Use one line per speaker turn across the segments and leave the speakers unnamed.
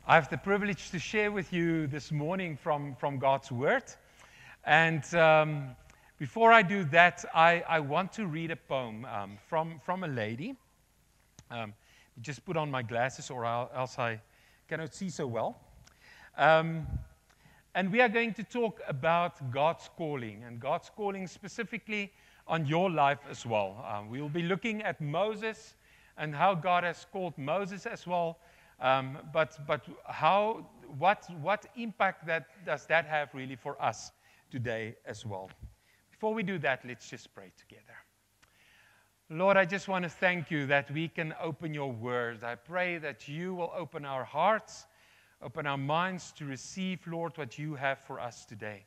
I have the privilege to share with you this morning from God's Word. And before I do that, I want to read a poem from a lady. Just put on my glasses or else I cannot see so well. And we are going to talk about God's calling, and God's calling specifically on your life as well. We will be looking at Moses and how God has called Moses as well. But what impact does that have really for us today as well? Before we do that, let's just pray together. Lord, I just want to thank you that we can open your word. I pray that you will open our hearts, open our minds to receive, Lord, what you have for us today.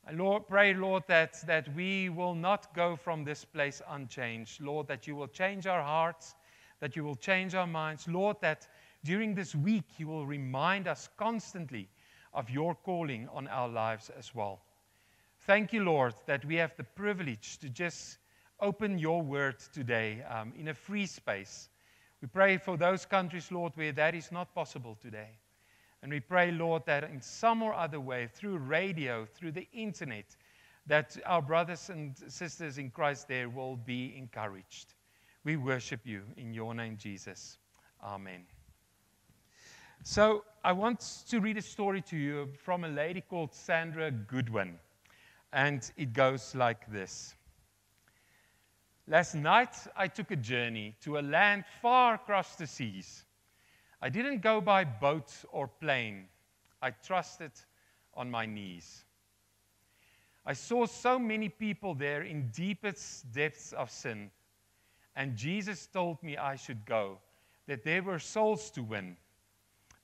I pray, Lord, that we will not go from this place unchanged. Lord, that you will change our hearts, that you will change our minds. Lord, that during this week you will remind us constantly of your calling on our lives as well. Thank you, Lord, that we have the privilege to just open your word today in a free space. We pray for those countries, Lord, where that is not possible today. And we pray, Lord, that in some or other way, through radio, through the internet, that our brothers and sisters in Christ there will be encouraged. We worship you in your name, Jesus. Amen. So I want to read a story to you from a lady called Sandra Goodwin. And it goes like this. Last night, I took a journey to a land far across the seas. I didn't go by boat or plane. I trusted on my knees. I saw so many people there in deepest depths of sin. And Jesus told me I should go, that there were souls to win.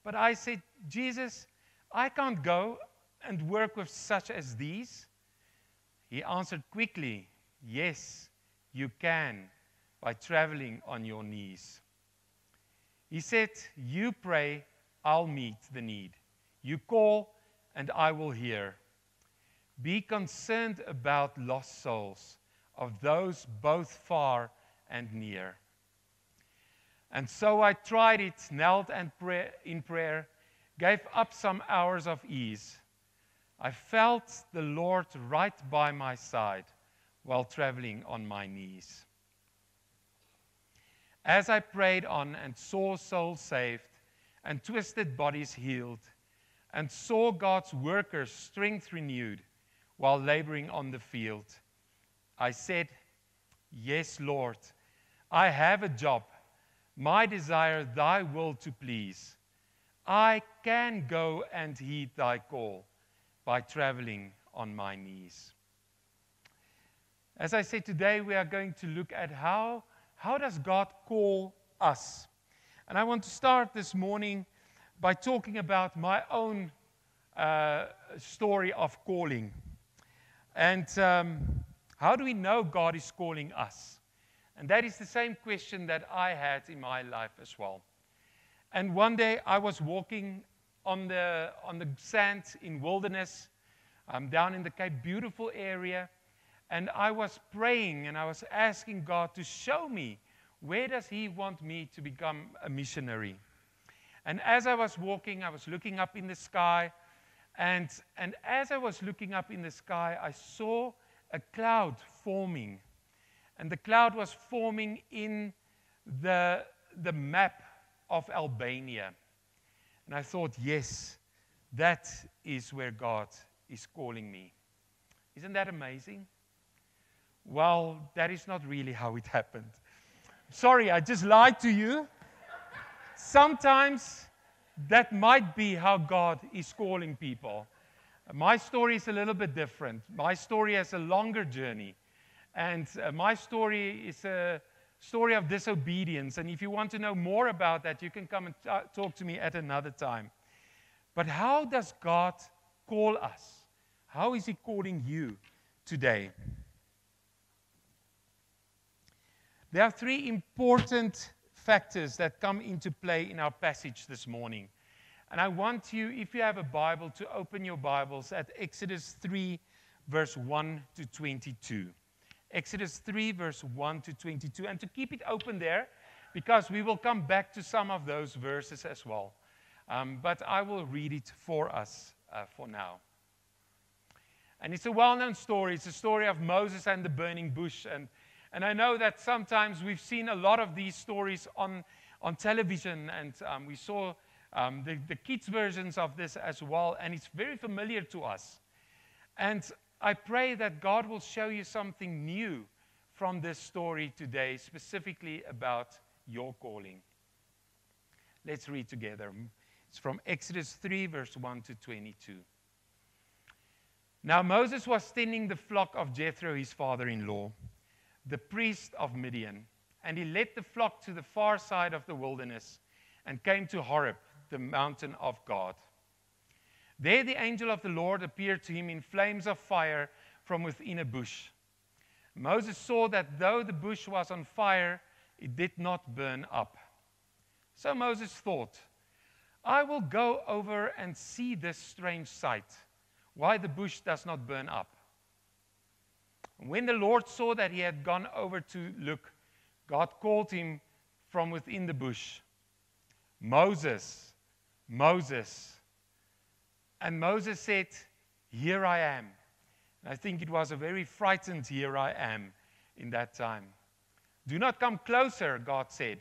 But I said, Jesus, I can't go and work with such as these. He answered quickly, yes, you can, by traveling on your knees. He said, you pray, I'll meet the need. You call, and I will hear. Be concerned about lost souls, of those both far and near. And so I tried it, knelt in prayer, gave up some hours of ease. I felt the Lord right by my side while traveling on my knees. As I prayed on and saw souls saved and twisted bodies healed and saw God's workers' strength renewed while laboring on the field, I said, yes, Lord, I have a job, my desire thy will to please. I can go and heed thy call by traveling on my knees. As I said, today we are going to look at how does God call us? And I want to start this morning by talking about my own story of calling. And how do we know God is calling us? And that is the same question that I had in my life as well. And one day I was walking on the sand in wilderness, down in the Cape, beautiful area. And I was praying and I was asking God to show me where does He want me to become a missionary. And as I was walking, I was looking up in the sky. And as I was looking up in the sky, I saw a cloud forming. And the cloud was forming in the map of Albania. And I thought, yes, that is where God is calling me. Isn't that amazing? Well, that is not really how it happened. Sorry, I just lied to you. Sometimes that might be how God is calling people. My story is a little bit different. My story has a longer journey. And my story is a story of disobedience. And if you want to know more about that, you can come and talk to me at another time. But how does God call us? How is He calling you today? There are three important factors that come into play in our passage this morning. And I want you, if you have a Bible, to open your Bibles at Exodus 3, verse 1 to 22. Exodus 3, verse 1 to 22. And to keep it open there, because we will come back to some of those verses as well. but I will read it for us for now. And it's a well-known story. It's a story of Moses and the burning bush. And I know that sometimes we've seen a lot of these stories on television, and we saw the kids' versions of this as well, and it's very familiar to us. And I pray that God will show you something new from this story today, specifically about your calling. Let's read together. It's from Exodus 3, verse 1 to 22. Now Moses was tending the flock of Jethro, his father-in-law, the priest of Midian, and he led the flock to the far side of the wilderness and came to Horeb, the mountain of God. There the angel of the Lord appeared to him in flames of fire from within a bush. Moses saw that though the bush was on fire, it did not burn up. So Moses thought, I will go over and see this strange sight, why the bush does not burn up. When the Lord saw that he had gone over to look, God called him from within the bush, Moses, Moses. And Moses said, here I am. And I think it was a very frightened here I am in that time. Do not come closer, God said.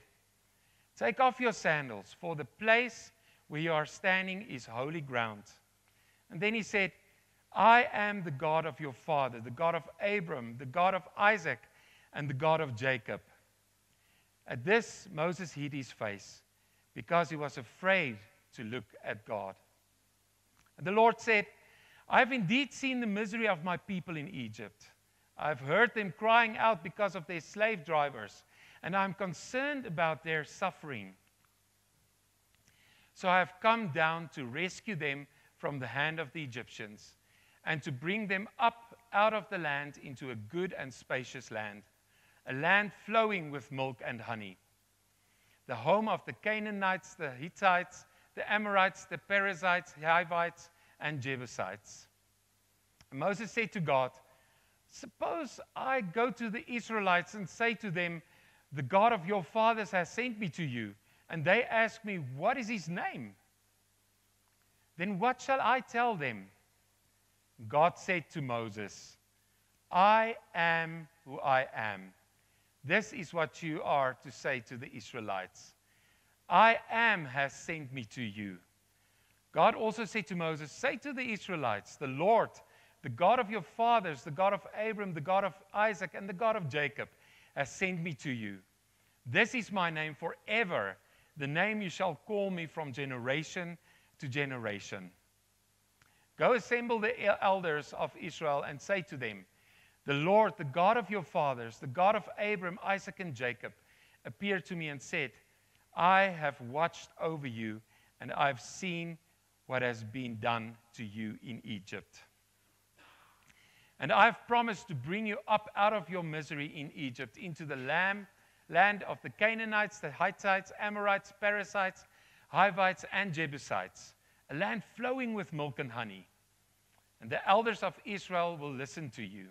Take off your sandals, for the place where you are standing is holy ground. And then he said, I am the God of your father, the God of Abram, the God of Isaac, and the God of Jacob. At this, Moses hid his face, because he was afraid to look at God. And the Lord said, I have indeed seen the misery of my people in Egypt. I have heard them crying out because of their slave drivers, and I am concerned about their suffering. So I have come down to rescue them from the hand of the Egyptians, and to bring them up out of the land into a good and spacious land, a land flowing with milk and honey, the home of the Canaanites, the Hittites, the Amorites, the Perizzites, Hivites, and Jebusites. And Moses said to God, suppose I go to the Israelites and say to them, the God of your fathers has sent me to you, and they ask me, what is his name? Then what shall I tell them? God said to Moses, I am who I am. This is what you are to say to the Israelites. I am has sent me to you. God also said to Moses, say to the Israelites, the Lord, the God of your fathers, the God of Abram, the God of Isaac, and the God of Jacob, has sent me to you. This is my name forever, the name you shall call me from generation to generation. Go assemble the elders of Israel and say to them, the Lord, the God of your fathers, the God of Abram, Isaac, and Jacob, appeared to me and said, I have watched over you, and I have seen what has been done to you in Egypt. And I have promised to bring you up out of your misery in Egypt into the land of the Canaanites, the Hittites, Amorites, Perizzites, Hivites, and Jebusites, a land flowing with milk and honey. And the elders of Israel will listen to you.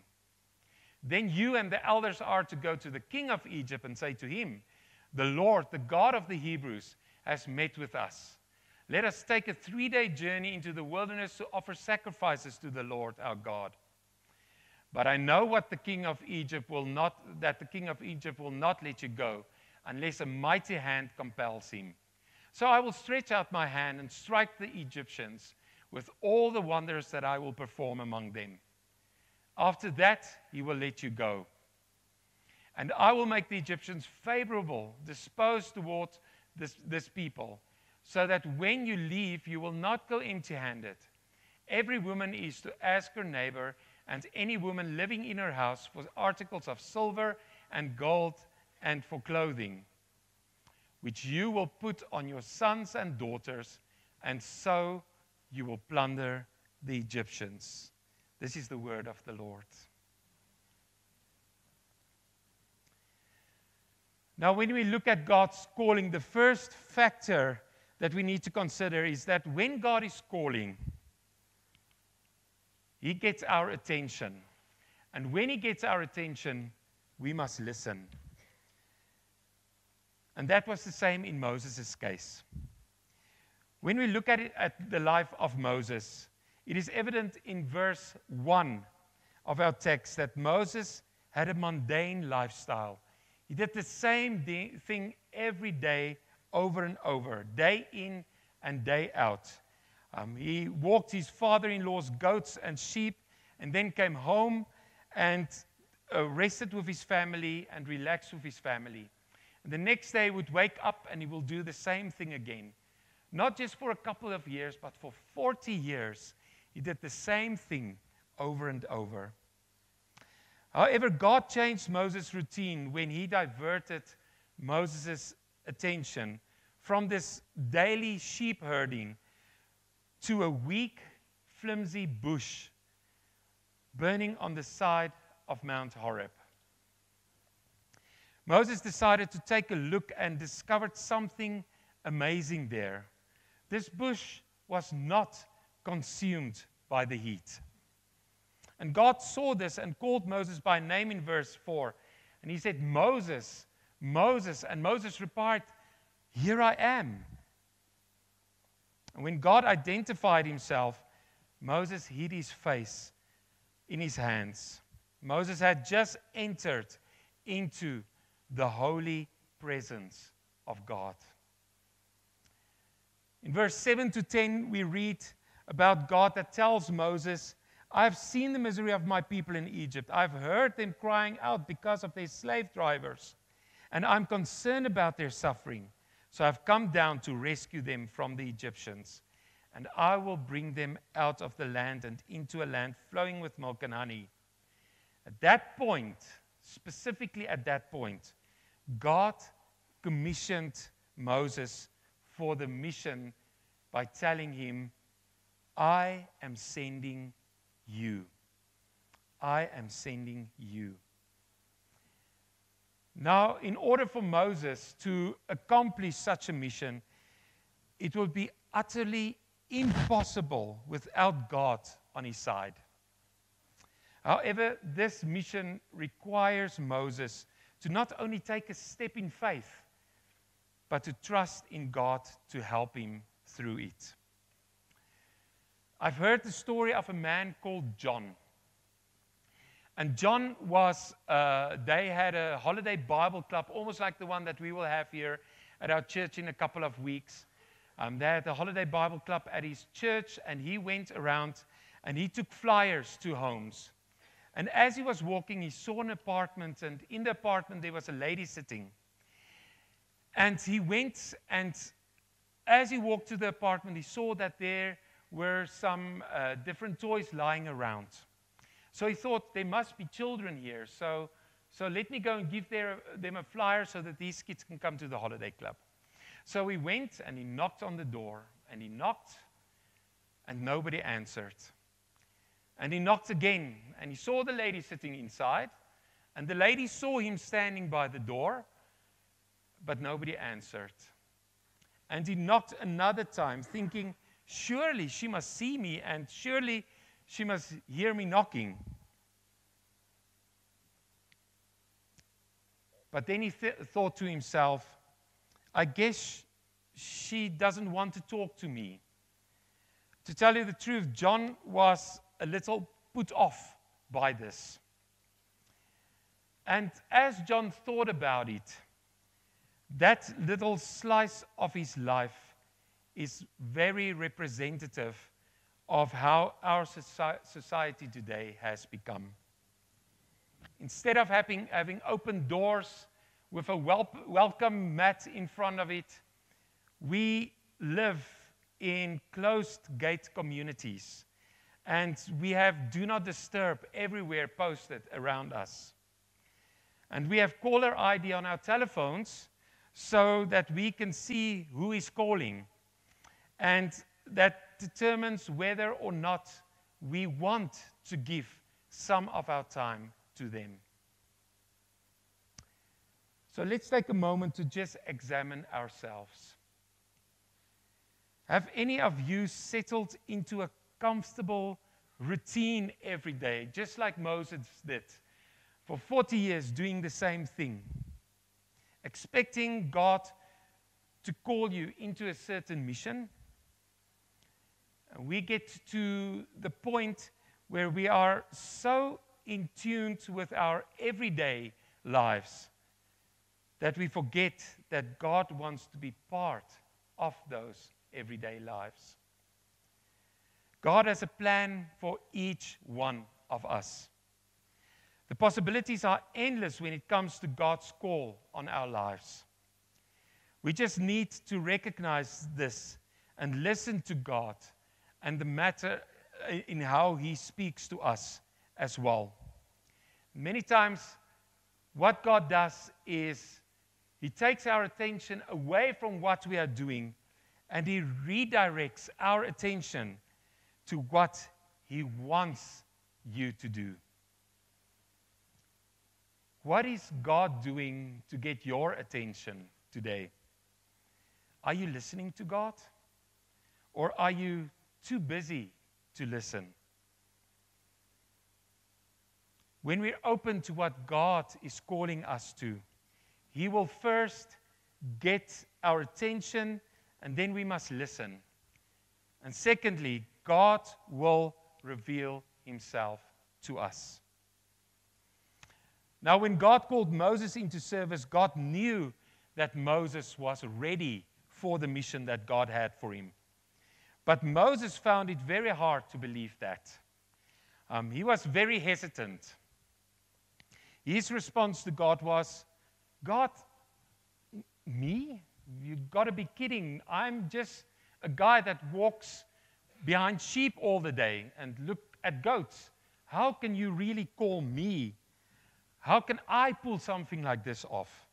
Then you and the elders are to go to the king of Egypt and say to him, the Lord, the God of the Hebrews, has met with us. Let us take a 3-day journey into the wilderness to offer sacrifices to the Lord our God. But I know that the king of Egypt will not let you go unless a mighty hand compels him. So I will stretch out my hand and strike the Egyptians with all the wonders that I will perform among them. After that, he will let you go. And I will make the Egyptians favorable, disposed towards this people, so that when you leave, you will not go empty-handed. Every woman is to ask her neighbor, and any woman living in her house, for articles of silver and gold and for clothing, which you will put on your sons and daughters, and so you will plunder the Egyptians. This is the word of the Lord. Now, when we look at God's calling, the first factor that we need to consider is that when God is calling, he gets our attention. And when he gets our attention, we must listen. And that was the same in Moses' case. When we look at it, at the life of Moses, it is evident in verse 1 of our text that Moses had a mundane lifestyle. He did the same thing every day, over and over, day in and day out. He walked his father-in-law's goats and sheep, and then came home and rested with his family and relaxed with his family. And the next day he would wake up and he will do the same thing again. Not just for a couple of years, but for 40 years, he did the same thing over and over. However, God changed Moses' routine when he diverted Moses' attention from this daily sheep herding to a weak, flimsy bush burning on the side of Mount Horeb. Moses decided to take a look and discovered something amazing there. This bush was not consumed by the heat. And God saw this and called Moses by name in verse 4. And he said, "Moses, Moses." And Moses replied, "Here I am." And when God identified himself, Moses hid his face in his hands. Moses had just entered into the holy presence of God. In verse 7 to 10, we read about God that tells Moses, "I've seen the misery of my people in Egypt. I've heard them crying out because of their slave drivers, and I'm concerned about their suffering. So I've come down to rescue them from the Egyptians, and I will bring them out of the land and into a land flowing with milk and honey." At that point, specifically at that point, God commissioned Moses for the mission by telling him, "I am sending you. I am sending you." Now, in order for Moses to accomplish such a mission, it will be utterly impossible without God on his side. However, this mission requires Moses to not only take a step in faith, but to trust in God to help him through it. I've heard the story of a man called John. And John was, they had a holiday Bible club, almost like the one that we will have here at our church in a couple of weeks. They had a holiday Bible club at his church, and he went around and he took flyers to homes. And as he was walking, he saw an apartment, and in the apartment there was a lady sitting. And he went, and as he walked to the apartment, he saw that there were some different toys lying around. So he thought, there must be children here, so let me go and give them a flyer so that these kids can come to the holiday club. So he went and he knocked on the door, and he knocked, and nobody answered. And he knocked again, and he saw the lady sitting inside, and the lady saw him standing by the door, but nobody answered. And he knocked another time, thinking, surely she must see me, and surely she must hear me knocking. But then he thought to himself, I guess she doesn't want to talk to me. To tell you the truth, John was a little put off by this. And as John thought about it, that little slice of his life is very representative of how our society today has become. Instead of having open doors with a welcome mat in front of it, we live in closed gate communities. And we have do not disturb everywhere posted around us. And we have caller ID on our telephones so that we can see who is calling. And that determines whether or not we want to give some of our time to them. So let's take a moment to just examine ourselves. Have any of you settled into a comfortable routine every day, just like Moses did, for 40 years doing the same thing, expecting God to call you into a certain mission, we get to the point where we are so in tune with our everyday lives that we forget that God wants to be part of those everyday lives. God has a plan for each one of us. The possibilities are endless when it comes to God's call on our lives. We just need to recognize this and listen to God and the matter in how He speaks to us as well. Many times, what God does is He takes our attention away from what we are doing and He redirects our attention to what He wants you to do. What is God doing to get your attention today? Are you listening to God? Or are you too busy to listen? When we're open to what God is calling us to, He will first get our attention, and then we must listen. And secondly, God will reveal Himself to us. Now, when God called Moses into service, God knew that Moses was ready for the mission that God had for him. But Moses found it very hard to believe that. He was very hesitant. His response to God was, God, me? You've got to be kidding. I'm just a guy that walks behind sheep all the day and look at goats. How can you really call me? How can I pull something like this off?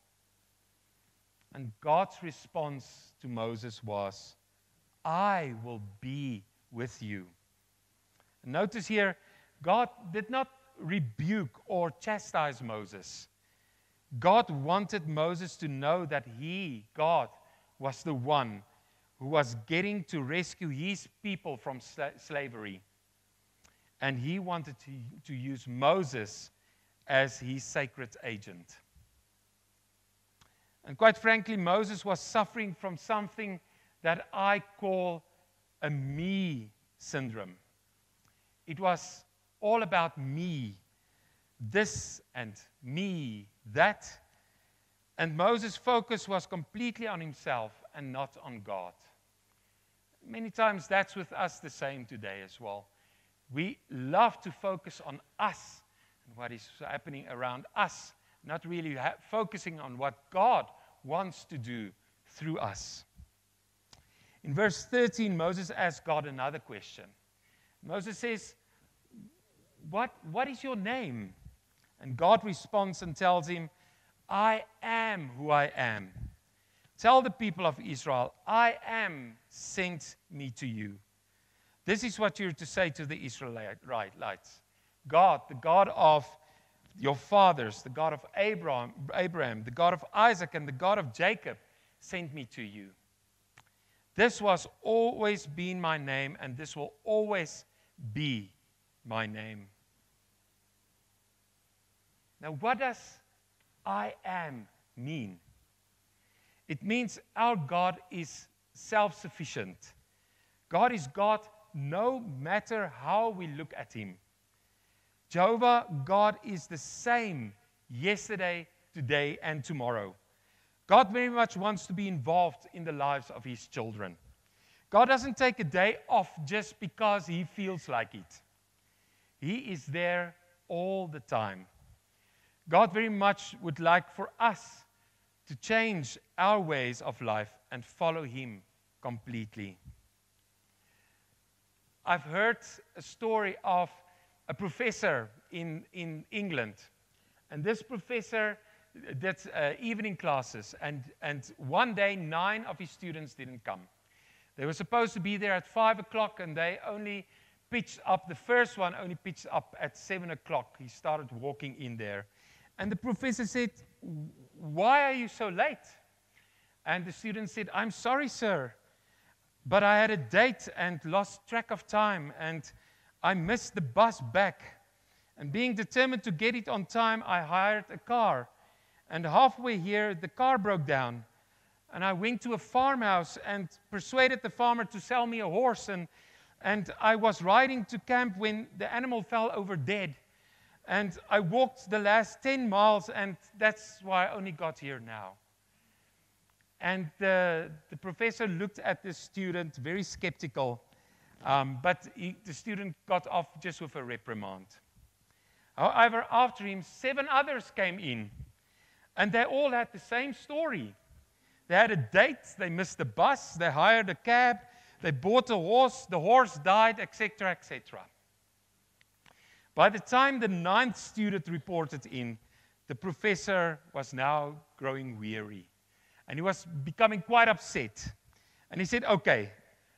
And God's response to Moses was, I will be with you. Notice here, God did not rebuke or chastise Moses. God wanted Moses to know that He, God, was the one who was getting to rescue His people from slavery. And He wanted to use Moses as His sacred agent. And quite frankly, Moses was suffering from something that I call a me syndrome. It was all about me, this and me, that. And Moses' focus was completely on himself and not on God. Many times that's with us the same today as well. We love to focus on us and what is happening around us, not really focusing on what God wants to do through us. In verse 13, Moses asks God another question. Moses says, What is your name? And God responds and tells him, I am who I am. Tell the people of Israel, I am sent me to you. This is what you're to say to the Israelites. God, the God of your fathers, the God of Abraham, the God of Isaac, and the God of Jacob, sent me to you. This was always been my name, and this will always be my name. Now, what does I am mean? It means our God is self-sufficient. God is God no matter how we look at Him. Jehovah God is the same yesterday, today, and tomorrow. God very much wants to be involved in the lives of His children. God doesn't take a day off just because He feels like it. He is there all the time. God very much would like for us to change our ways of life and follow Him completely. I've heard a story of a professor in England. And this professor did evening classes. And one day, 9 of his students didn't come. They were supposed to be there at 5 o'clock, and they only pitched up. The first one only pitched up at 7 o'clock. He started walking in there. And the professor said, why are you so late? And the student said, I'm sorry, sir, but I had a date and lost track of time, and I missed the bus back. And being determined to get it on time, I hired a car. And halfway here, the car broke down. And I went to a farmhouse and persuaded the farmer to sell me a horse. And And I was riding to camp when the animal fell over dead. And I walked the last 10 miles, and that's why I only got here now. And the professor looked at the student, very skeptical, but the student got off just with a reprimand. However, after him, 7 others came in, and they all had the same story. They had a date, they missed the bus, they hired a cab, they bought a horse, the horse died, etc., etc. By the time the 9th student reported in, the professor was now growing weary. And he was becoming quite upset. And he said, okay,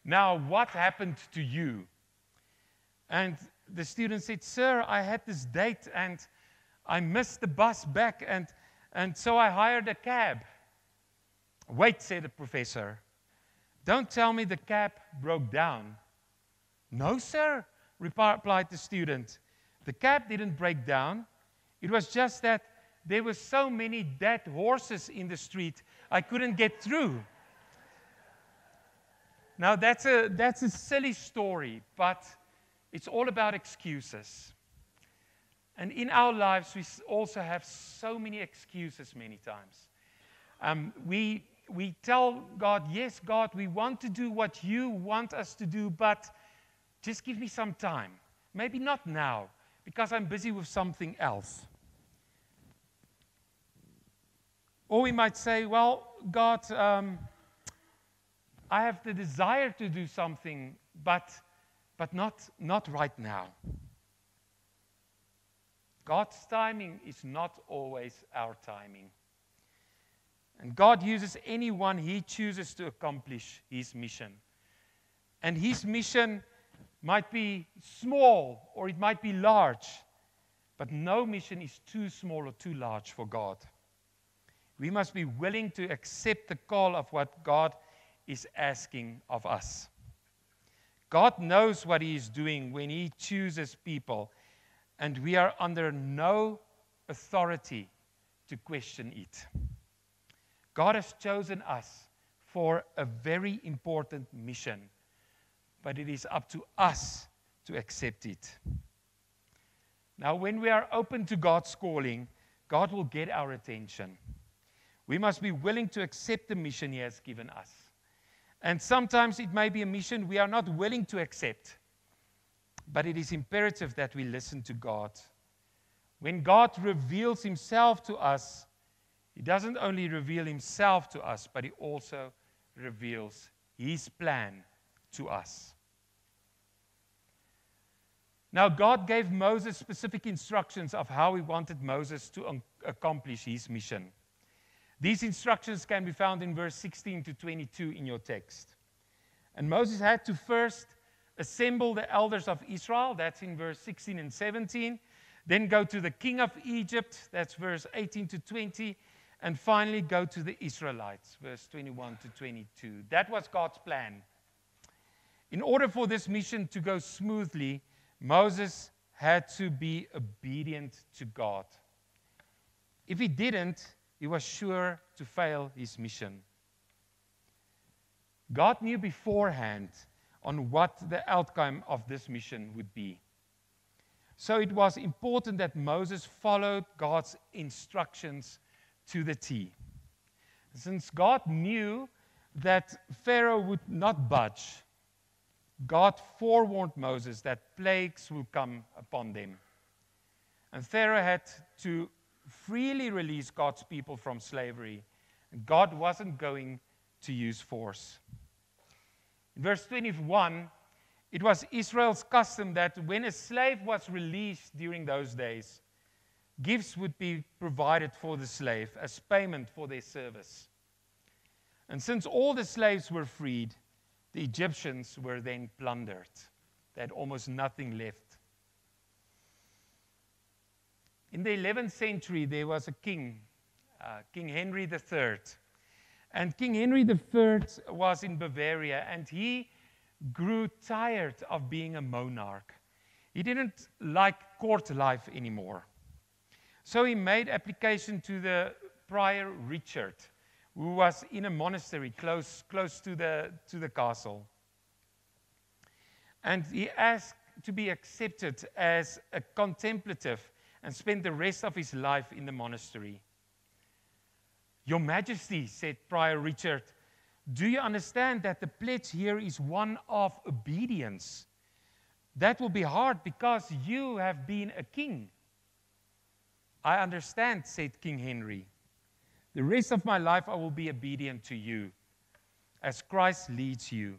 now what happened to you? And the student said, sir, I had this date and I missed the bus back and so I hired a cab. Wait, said the professor. Don't tell me the cab broke down. No, sir, replied the student. The cab didn't break down. It was just that there were so many dead horses in the street, I couldn't get through. Now, that's a silly story, but it's all about excuses. And in our lives, we also have so many excuses many times. We tell God, yes, God, we want to do what you want us to do, but just give me some time. Maybe not now, because I'm busy with something else. Or we might say, well, God, I have the desire to do something, but not right now. God's timing is not always our timing. And God uses anyone He chooses to accomplish His mission. And His mission might be small or it might be large, but no mission is too small or too large for God. We must be willing to accept the call of what God is asking of us. God knows what He is doing when He chooses people, and we are under no authority to question it. God has chosen us for a very important mission, but it is up to us to accept it. Now, when we are open to God's calling, God will get our attention. We must be willing to accept the mission He has given us. And sometimes it may be a mission we are not willing to accept, but it is imperative that we listen to God. When God reveals Himself to us, He doesn't only reveal Himself to us, but He also reveals His plan to us. Now, God gave Moses specific instructions of how He wanted Moses to accomplish his mission. These instructions can be found in verse 16 to 22 in your text. And Moses had to first assemble the elders of Israel, that's in verse 16 and 17, then go to the king of Egypt, that's verse 18 to 20, and finally go to the Israelites, verse 21 to 22. That was God's plan. In order for this mission to go smoothly, Moses had to be obedient to God. If he didn't, he was sure to fail his mission. God knew beforehand on what the outcome of this mission would be. So it was important that Moses followed God's instructions to the T. Since God knew that Pharaoh would not budge, God forewarned Moses that plagues will come upon them. And Pharaoh had to freely release God's people from slavery. And God wasn't going to use force. In verse 21, it was Israel's custom that when a slave was released during those days, gifts would be provided for the slave as payment for their service. And since all the slaves were freed, the Egyptians were then plundered. They had almost nothing left. In the 11th century, there was a king, King Henry III. And King Henry III was in Bavaria, and he grew tired of being a monarch. He didn't like court life anymore. So he made application to the prior Richard, who was in a monastery close to the castle. And he asked to be accepted as a contemplative and spend the rest of his life in the monastery. Your Majesty, said Prior Richard, do you understand that the pledge here is one of obedience? That will be hard because you have been a king. I understand, said King Henry. The rest of my life I will be obedient to you, as Christ leads you.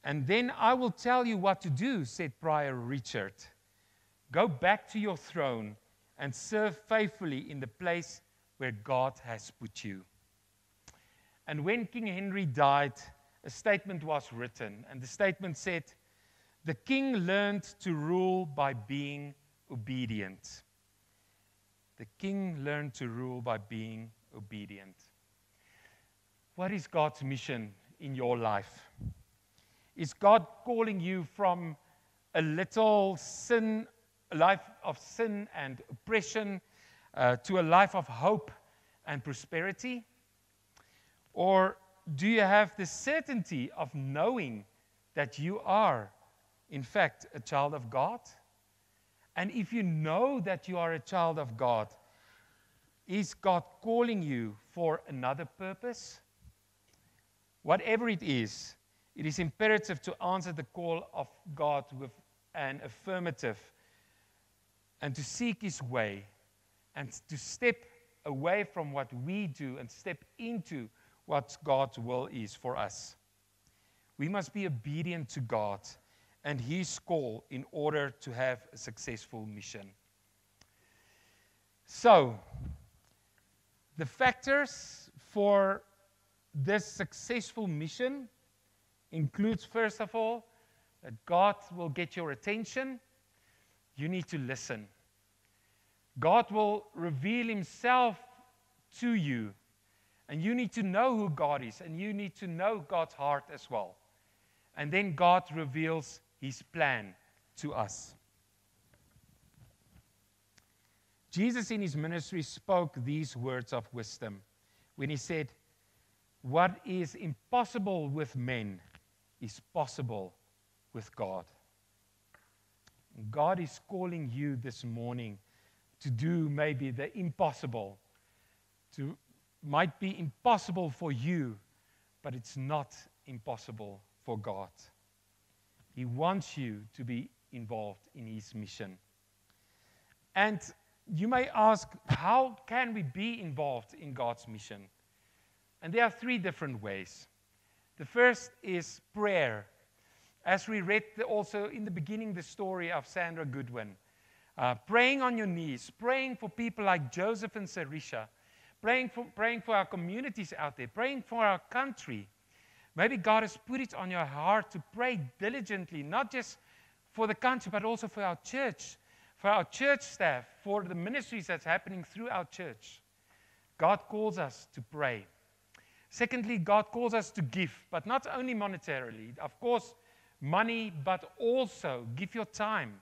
And then I will tell you what to do, said Prior Richard. Go back to your throne and serve faithfully in the place where God has put you. And when King Henry died, a statement was written, and the statement said, the king learned to rule by being obedient. The king learned to rule by being obedient. What is God's mission in your life? Is God calling you from a little life of sin and oppression to a life of hope and prosperity? Or do you have the certainty of knowing that you are, in fact, a child of God? And if you know that you are a child of God, is God calling you for another purpose? Whatever it is imperative to answer the call of God with an affirmative and to seek His way and to step away from what we do and step into what God's will is for us. We must be obedient to God and His call in order to have a successful mission. So, the factors for this successful mission includes, first of all, that God will get your attention. You need to listen. God will reveal Himself to you. And you need to know who God is, and you need to know God's heart as well. And then God reveals His plan to us. Jesus in His ministry spoke these words of wisdom when He said, what is impossible with men is possible with God. God is calling you this morning to do maybe the impossible, might be impossible for you, but it's not impossible for God. He wants you to be involved in His mission. And you may ask, how can we be involved in God's mission? And there are three different ways. The first is prayer. As we read also in the beginning the story of Sandra Goodwin, praying on your knees, praying for people like Joseph and Sarisha, praying for our communities out there, praying for our country. Maybe God has put it on your heart to pray diligently, not just for the country, but also for our church staff, for the ministries that's happening through our church. God calls us to pray. Secondly, God calls us to give, but not only monetarily. Of course, money, but also give your time.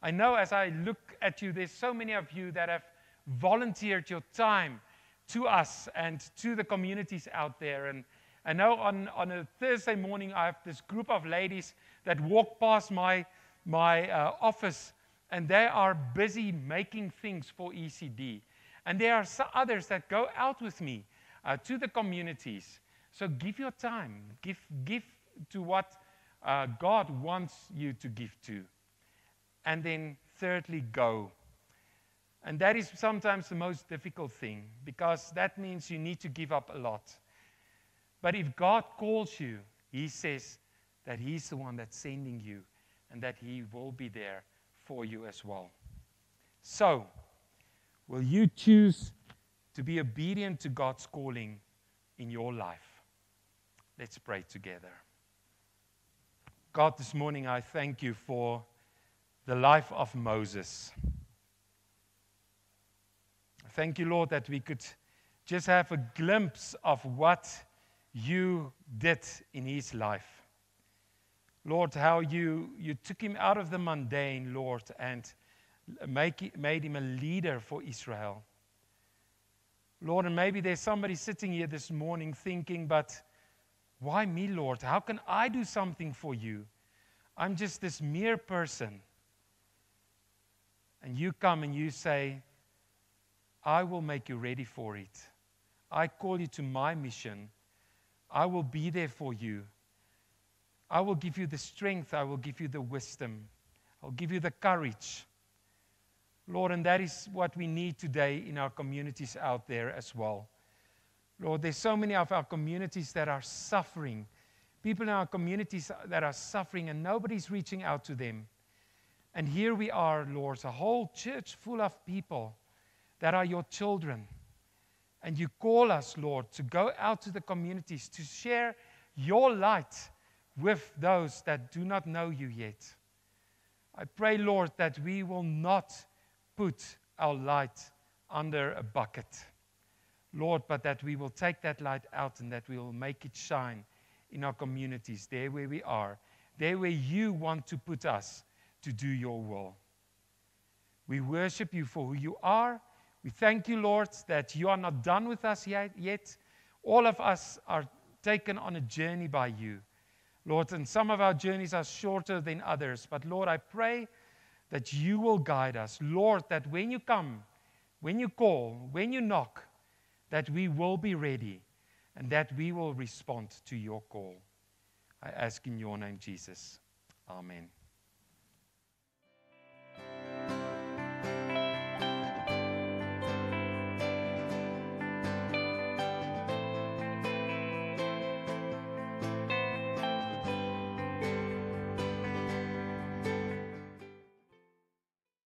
I know as I look at you, there's so many of you that have volunteered your time to us and to the communities out there. And I know on a Thursday morning, I have this group of ladies that walk past my office, and they are busy making things for ECD. And there are others that go out with me to the communities. So give your time. Give to what God wants you to give to. And then thirdly, go. And that is sometimes the most difficult thing, because that means you need to give up a lot. But if God calls you, He says that He's the one that's sending you and that He will be there for you as well. So, will you choose to be obedient to God's calling in your life? Let's pray together. God, this morning I thank you for the life of Moses. Thank you, Lord, that we could just have a glimpse of what you did in his life. Lord, how you took him out of the mundane, Lord, and made him a leader for Israel. Lord, and maybe there's somebody sitting here this morning thinking, but Why me, Lord? How can I do something for you? I'm just this mere person. And you come and you say, I will make you ready for it. I call you to my mission. I will be there for you. I will give you the strength. I will give you the wisdom. I'll give you the courage. Lord, and that is what we need today in our communities out there as well. Lord, there's so many of our communities that are suffering. People in our communities that are suffering and nobody's reaching out to them. And here we are, Lord, a whole church full of people that are your children. And you call us, Lord, to go out to the communities, to share your light with those that do not know you yet. I pray, Lord, that we will not put our light under a bucket, Lord, but that we will take that light out and that we will make it shine in our communities, there where we are, there where you want to put us to do your will. We worship you for who you are. We thank you, Lord, that you are not done with us yet. All of us are taken on a journey by you, Lord, and some of our journeys are shorter than others. But, Lord, I pray that you will guide us. Lord, that when you come, when you call, when you knock, that we will be ready and that we will respond to your call. I ask in your name, Jesus. Amen.